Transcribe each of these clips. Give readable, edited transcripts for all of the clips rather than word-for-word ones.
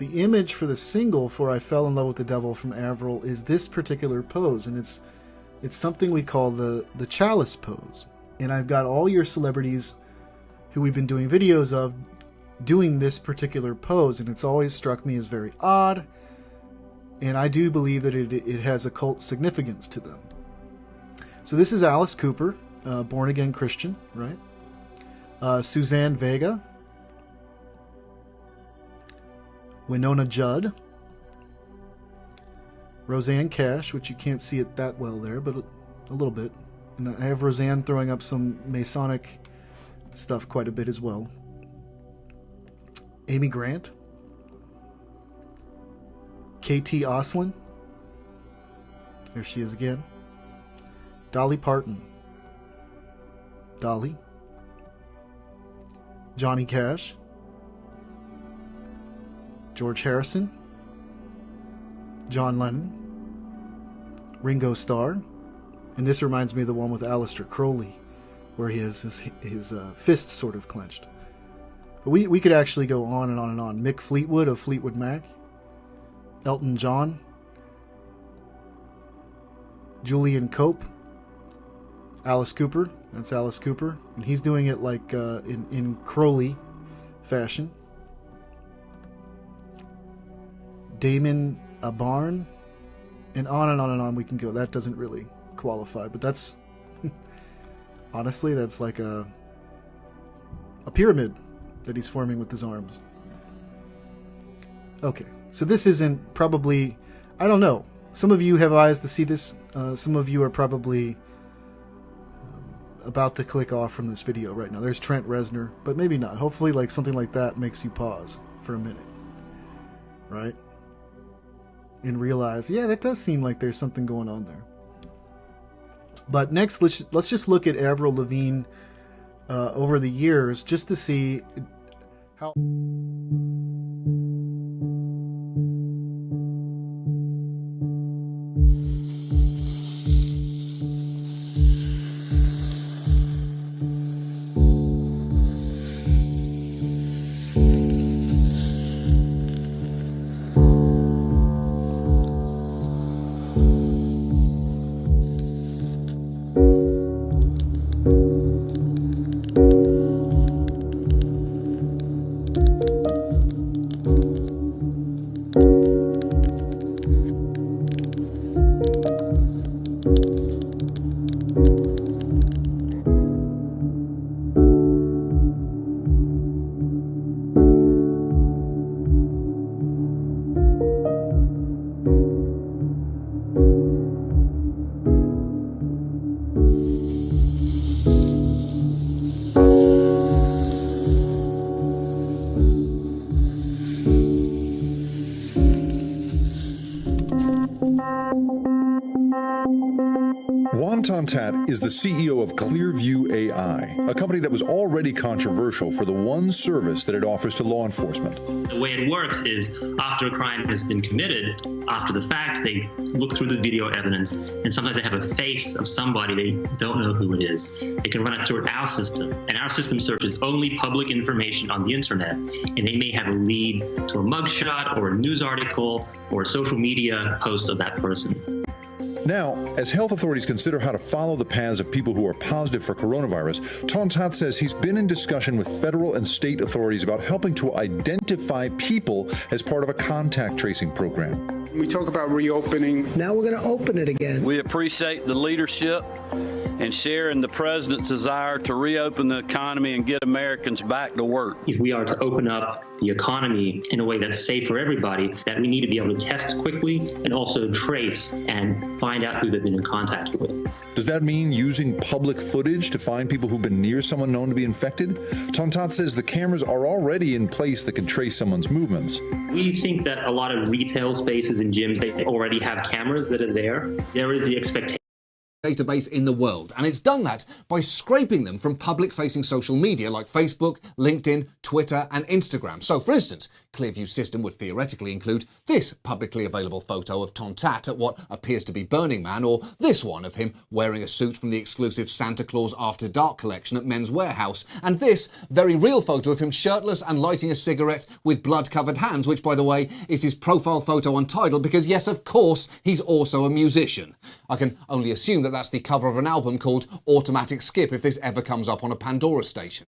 The image for the single for I Fell in Love with the Devil from Avril is this particular pose, and it's something we call the chalice pose. And I've got all your celebrities who we've been doing videos of doing this particular pose, and it's always struck me as very odd, and I do believe that it has occult significance to them. So this is Alice Cooper, born-again Christian, right? Suzanne Vega, Winona Judd, Roseanne Cash, which you can't see it that well there, but a little bit. And I have Roseanne throwing up some Masonic stuff quite a bit as well. Amy Grant, KT Oslin, there she is again. Dolly Parton, Dolly, Johnny Cash, George Harrison, John Lennon, Ringo Starr, and this reminds me of the one with Aleister Crowley, where he has his fists sort of clenched. But we could actually go on and on and on. Mick Fleetwood of Fleetwood Mac, Elton John, Julian Cope, Alice Cooper, that's Alice Cooper, and he's doing it like in Crowley fashion. Damon Albarn, and on and on and on we can go. That doesn't really qualify, but that's honestly, that's like a pyramid that he's forming with his arms. Okay, so this isn't probably, I don't know. Some of you have eyes to see this. Some of you are probably about to click off from this video right now. There's Trent Reznor, but maybe not. Hopefully, like something like that makes you pause for a minute, right? And realize, yeah, that does seem like there's something going on there. But next, let's just look at Avril Lavigne over the years, just to see how. Tat is the CEO of Clearview AI, a company that was already controversial for the one service that it offers to law enforcement. The way it works is after a crime has been committed, after the fact, they look through the video evidence, and sometimes they have a face of somebody they don't know who it is. They can run it through our system, and our system searches only public information on the internet, and they may have a lead to a mugshot or a news article or a social media post of that person. Now, as health authorities consider how to follow the paths of people who are positive for coronavirus, Tontat says he's been in discussion with federal and state authorities about helping to identify people as part of a contact tracing program. We talk about reopening. Now we're going to open it again. We appreciate the leadership and sharing the president's desire to reopen the economy and get Americans back to work. If we are to open up the economy in a way that's safe for everybody, that we need to be able to test quickly and also trace and find out who they've been in contact with. Does that mean using public footage to find people who've been near someone known to be infected? Tontat says the cameras are already in place that can trace someone's movements. We think that a lot of retail spaces and gyms, they already have cameras that are there. There is the expectation database in the world, and it's done that by scraping them from public-facing social media like Facebook, LinkedIn, Twitter, and Instagram. So, for instance, Clearview's system would theoretically include this publicly available photo of Tontat at what appears to be Burning Man, or this one of him wearing a suit from the exclusive Santa Claus After Dark collection at Men's Warehouse, and this very real photo of him shirtless and lighting a cigarette with blood-covered hands, which, by the way, is his profile photo on Tidal, because yes, of course, he's also a musician. I can only assume that that's the cover of an album called Automatic Skip if this ever comes up on a Pandora station.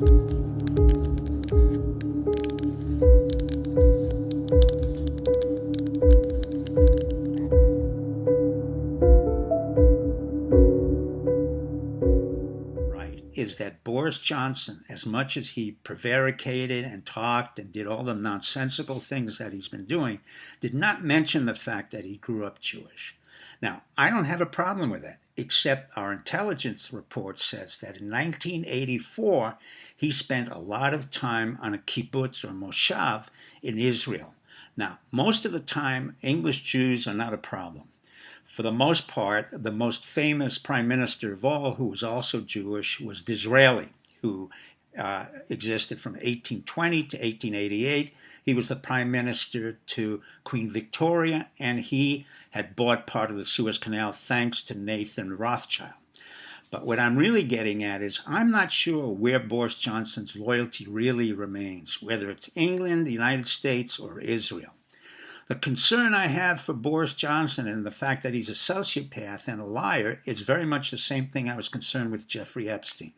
Is that Boris Johnson, as much as he prevaricated and talked and did all the nonsensical things that he's been doing, did not mention the fact that he grew up Jewish. Now, I don't have a problem with that, except our intelligence report says that in 1984, he spent a lot of time on a kibbutz or moshav in Israel. Now, most of the time, English Jews are not a problem. For the most part, the most famous prime minister of all, who was also Jewish, was Disraeli, who existed from 1820 to 1888. He was the prime minister to Queen Victoria, and he had bought part of the Suez Canal thanks to Nathan Rothschild. But what I'm really getting at is I'm not sure where Boris Johnson's loyalty really remains, whether it's England, the United States, or Israel. The concern I have for Boris Johnson and the fact that he's a sociopath and a liar is very much the same thing I was concerned with Jeffrey Epstein.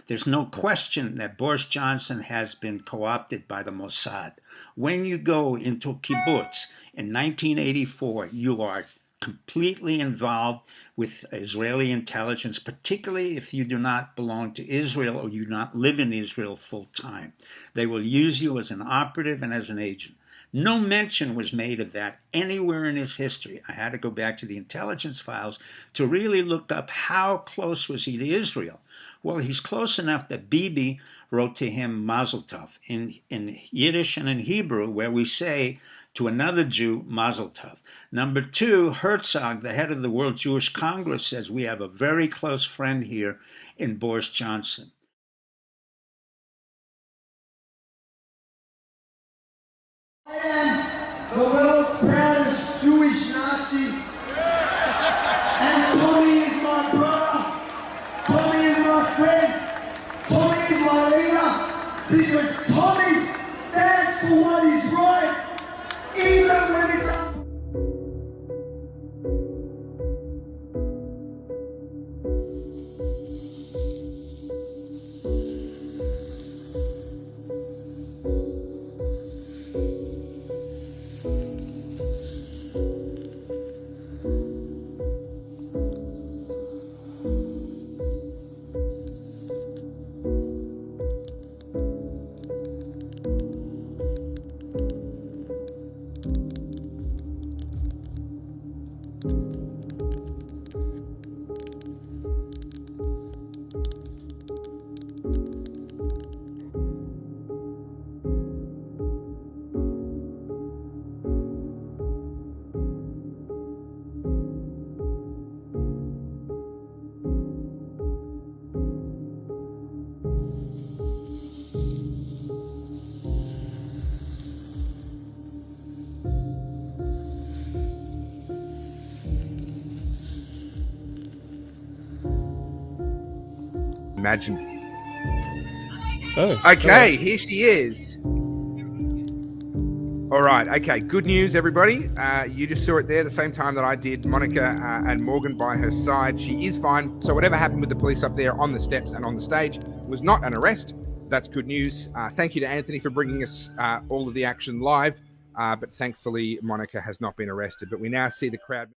There's no question that Boris Johnson has been co-opted by the Mossad. When you go into a kibbutz in 1984, you are completely involved with Israeli intelligence, particularly if you do not belong to Israel or you do not live in Israel full time. They will use you as an operative and as an agent. No mention was made of that anywhere in his history. I had to go back to the intelligence files to really look up how close was he to Israel. Well, he's close enough that Bibi wrote to him Mazel Tov in Yiddish and in Hebrew, where we say to another Jew, Mazel Tov. Number two, Herzog, the head of the World Jewish Congress, says we have a very close friend here in Boris Johnson. I am the world's proudest Jewish Nazi, and Tommy is my brother, Tommy is my friend, Tommy is my leader, because Tommy stands for what is right, even when it's unfair. Imagine. Oh, okay, here she is. All right, okay, good news, everybody. You just saw it there the same time that I did. Monica and Morgan by her side. She is fine. So whatever happened with the police up there on the steps and on the stage was not an arrest. That's good news. Thank you to Anthony for bringing us all of the action live. But thankfully, Monica has not been arrested. But we now see the crowd.